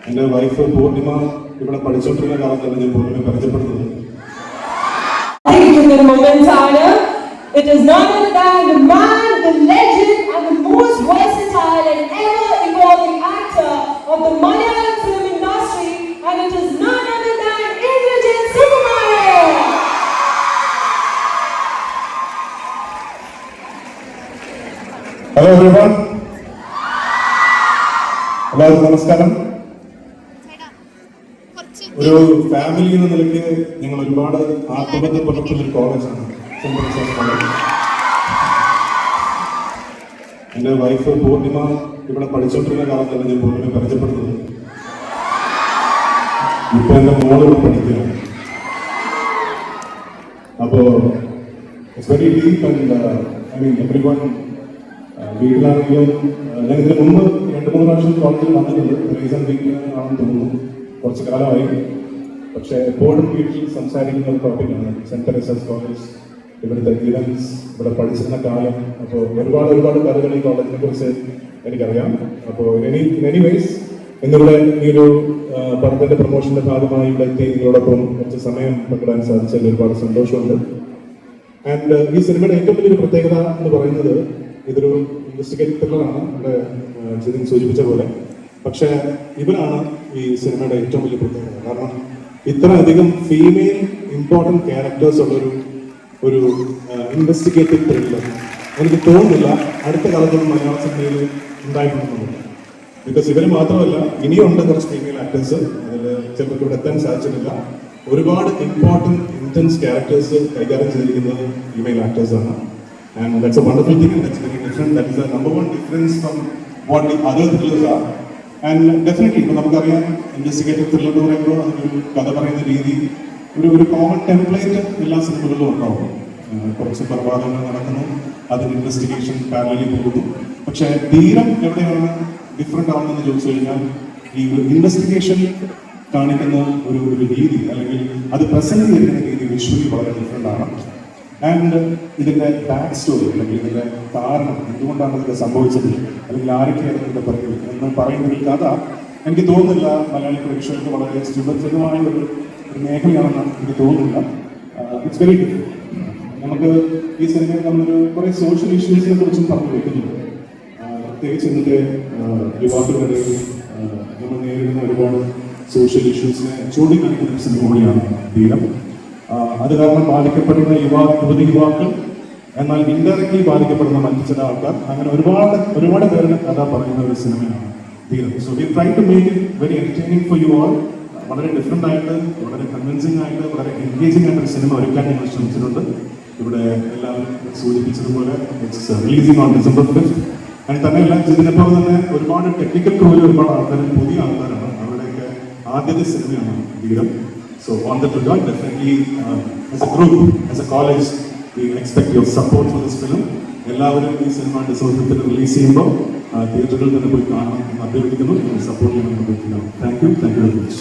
എൻ്റെ വൈഫ് പൂർണിമ ഇവിടെ പഠിച്ചുകൊണ്ടിരുന്ന കാലത്താണ് ഞാൻ പൂർണിമ പരിചയപ്പെടുന്നത്. It is none other than the man, the legend, and the most versatile and ever-evolving actor of the Malayalam film industry, and it is none other than Indrajit Sukumaran. Hello everyone. എല്ലാവർക്കും നമസ്കാരം. ഒരു family എന്ന നിലയ്ക്ക് ഞങ്ങൾ ഒരുപാട് ആത്മബന്ധപ്പെട്ടിട്ടുള്ള ഒരു കോളേജാണ് saint Joseph college. എൻ്റെ വൈഫ് പൂർണിമ ഇവിടെ പഠിച്ചുകൊണ്ടിരുന്ന കാലത്താണ് ഞാൻ പൂർണിമ പരിചയപ്പെടുന്നത്. ഇപ്പൊ എൻ്റെ മോള് ഇവിടെ പഠിക്കുകയാണ്. അപ്പോ it's very deep and I mean everyone. വീട്ടിലാണെങ്കിലും ഞാൻ ഇതിന് മുമ്പ് 2-3 പ്രാവശ്യം കോളേജിൽ വന്നിട്ടുണ്ട്. റീസൺ വീട്ടിലാണെന്ന് തോന്നുന്നു, കുറച്ച് കാലമായി. പക്ഷെ എപ്പോഴും വീട്ടിൽ സംസാരിക്കുന്ന ഒരു ടോപ്പിക്കാണ് സെന്റ് തെരേസാസ് കോളേജ്, ഇവിടുത്തെ ഇവന്റ്സ്, ഇവിടെ പഠിച്ചിരുന്ന കാലം. അപ്പോൾ ഒരുപാട് കഥകൾ ഈ കോളേജിനെ കുറിച്ച് എനിക്കറിയാം. അപ്പോൾ എനിവേസ് ഇന്നിവിടെ ഈ ഒരു പടത്തിന്റെ പ്രൊമോഷന്റെ ഭാഗമായി ഇവിടെ എത്തി നിങ്ങളോടൊപ്പം കുറച്ച് സമയം പങ്കിടാൻ സാധിച്ചതിൽ ഒരുപാട് സന്തോഷമുണ്ട്. ആൻഡ് ഈ സിനിമയുടെ ഏറ്റവും വലിയൊരു പ്രത്യേകത എന്ന് പറയുന്നത് ഇതൊരു ഇൻവെസ്റ്റിഗേറ്റീവ് ത്രില്ലറാണ്, ഇവിടെ ജിതിൻ സൂചിപ്പിച്ച പോലെ. പക്ഷെ ഇവരാണ് ഈ സിനിമയുടെ ഏറ്റവും വലിയ പ്രത്യേകത. കാരണം ഇത്രയധികം ഫീമെയിൽ ഇമ്പോർട്ടൻറ്റ് ക്യാരക്ടേഴ്സ് ഉള്ളൊരു ഇൻവെസ്റ്റിഗേറ്റീവ് ത്രില്ലർ എനിക്ക് തോന്നുന്നില്ല അടുത്ത കാലത്തൊന്നും മലയാള സിനിമയിൽ ഉണ്ടായിട്ടുണ്ടെന്നുള്ളത്. ബിക്കോസ് ഇവർ മാത്രമല്ല, ഇനിയുണ്ട് കുറച്ച് ഫീമെയിൽ ആക്ടേഴ്സ്, അതിൽ ചിലർക്ക് ഇവിടെ എത്താൻ സാധിച്ചിട്ടില്ല. ഒരുപാട് ഇമ്പോർട്ടൻറ്റ് ഇന്റൻസ് ക്യാരക്ടേഴ്സ് കൈകാര്യം ചെയ്തിരിക്കുന്നത് female ആക്ടേഴ്സാണ്. And that's a wonderful thing, and that's very different. That is the number one difference from what the other thrillers are. And definitely, ഇപ്പോൾ നമുക്കറിയാം ഇൻവെസ്റ്റിഗേറ്റീവ് ത്രില്ലർ എന്ന് പറയുമ്പോൾ അതിനൊരു കഥ പറയുന്ന രീതി, ഒരു കോമൺ ടെംപ്ലേറ്റ് എല്ലാ സിനിമകളിലും ഉണ്ടാവും. കുറച്ച് കൊലപാതകങ്ങൾ നടക്കുന്നു, അതിന് ഇൻവെസ്റ്റിഗേഷൻ പാരലലി പോകുന്നു. പക്ഷേ തീരം എവിടെയാണ് ഡിഫറെൻ്റ് ആവുന്നതെന്ന് ചോദിച്ചു കഴിഞ്ഞാൽ ഈ ഇൻവെസ്റ്റിഗേഷൻ കാണിക്കുന്ന ഒരു രീതി, അല്ലെങ്കിൽ അത് പ്രസന്റ് ചെയ്യുന്ന രീതി വിഷ്വലി വളരെ ഡിഫറെൻ്റ് ആണ്. ആൻഡ് ഇതിൻ്റെ ബാക്ക് സ്റ്റോറി, അല്ലെങ്കിൽ ഇതിൻ്റെ കാരണം, എന്തുകൊണ്ടാണ് ഇതൊക്കെ സംഭവിച്ചത്, അല്ലെങ്കിൽ ആരൊക്കെയാണ് ഇതിൻ്റെ പറയുക എന്ന് പറയുന്ന ഒരു കഥ എനിക്ക് തോന്നുന്നില്ല മലയാളി പ്രേക്ഷകർക്ക് വളരെ സുപരിചിതമായ ഒരു മേഖലയാണെന്ന് എനിക്ക് തോന്നുന്നില്ല. It's very different. നമുക്ക് ഈ സിനിമയിൽ നമ്മളൊരു കുറേ സോഷ്യൽ ഇഷ്യൂസിനെ കുറിച്ചും പറഞ്ഞു വെക്കുന്നുണ്ട്. പ്രത്യേകിച്ച് ഇന്നത്തെ യുവാക്കളുടെ നമ്മൾ നേരിടുന്ന ഒരുപാട് സോഷ്യൽ ഇഷ്യൂസിനെ ചൂണ്ടിക്കാണിക്കുന്ന ഒരു സിനിമ കൂടിയാണ് തീരം. അത് കാരണം ബാധിക്കപ്പെടുന്ന യുവാക്കൾ, എന്നാൽ ഇൻഡയറക്ട്ലി ബാധിക്കപ്പെടുന്ന മറ്റു ചില ആൾക്കാർ, അങ്ങനെ ഒരുപാട് പേരുടെ കഥ പറയുന്ന ഒരു സിനിമയാണ് തീരം. So we try to make it very entertaining for you all. വളരെ ഡിഫറെൻ്റ് ആയിട്ട്, വളരെ കൺവിൻസിംഗ് ആയിട്ട്, വളരെ എൻഗേജിംഗ് ആയിട്ടൊരു സിനിമ ഒരുക്കാൻ ഞങ്ങൾ ശ്രമിച്ചിട്ടുണ്ട്. ഇവിടെ എല്ലാവരും സൂചിപ്പിച്ചതുപോലെ it's releasing on December 5th. അതിന് തന്നെയല്ല, ഇതിനെപ്പോലെ തന്നെ ഒരുപാട് ടെക്നിക്കൽ ക്രൂവിൽ ഒരുപാട് ആൾക്കാർ, പുതിയ ആൾക്കാരാണ്. അവരുടെയൊക്കെ ആദ്യത്തെ സിനിമയാണ് തീരം. So on that regard, definitely as a group, as a college, we expect your support for this film. എല്ലാവരും ഈ സിനിമ December 5th റിലീസ് ചെയ്യുമ്പോൾ തിയേറ്ററുകളിൽ തന്നെ പോയി കാണണം എന്ന് അഭ്യർത്ഥിക്കുന്നു. സപ്പോർട്ട് ചെയ്യണമെന്ന് അഭ്യർത്ഥിക്കുന്നു. Thank you very much.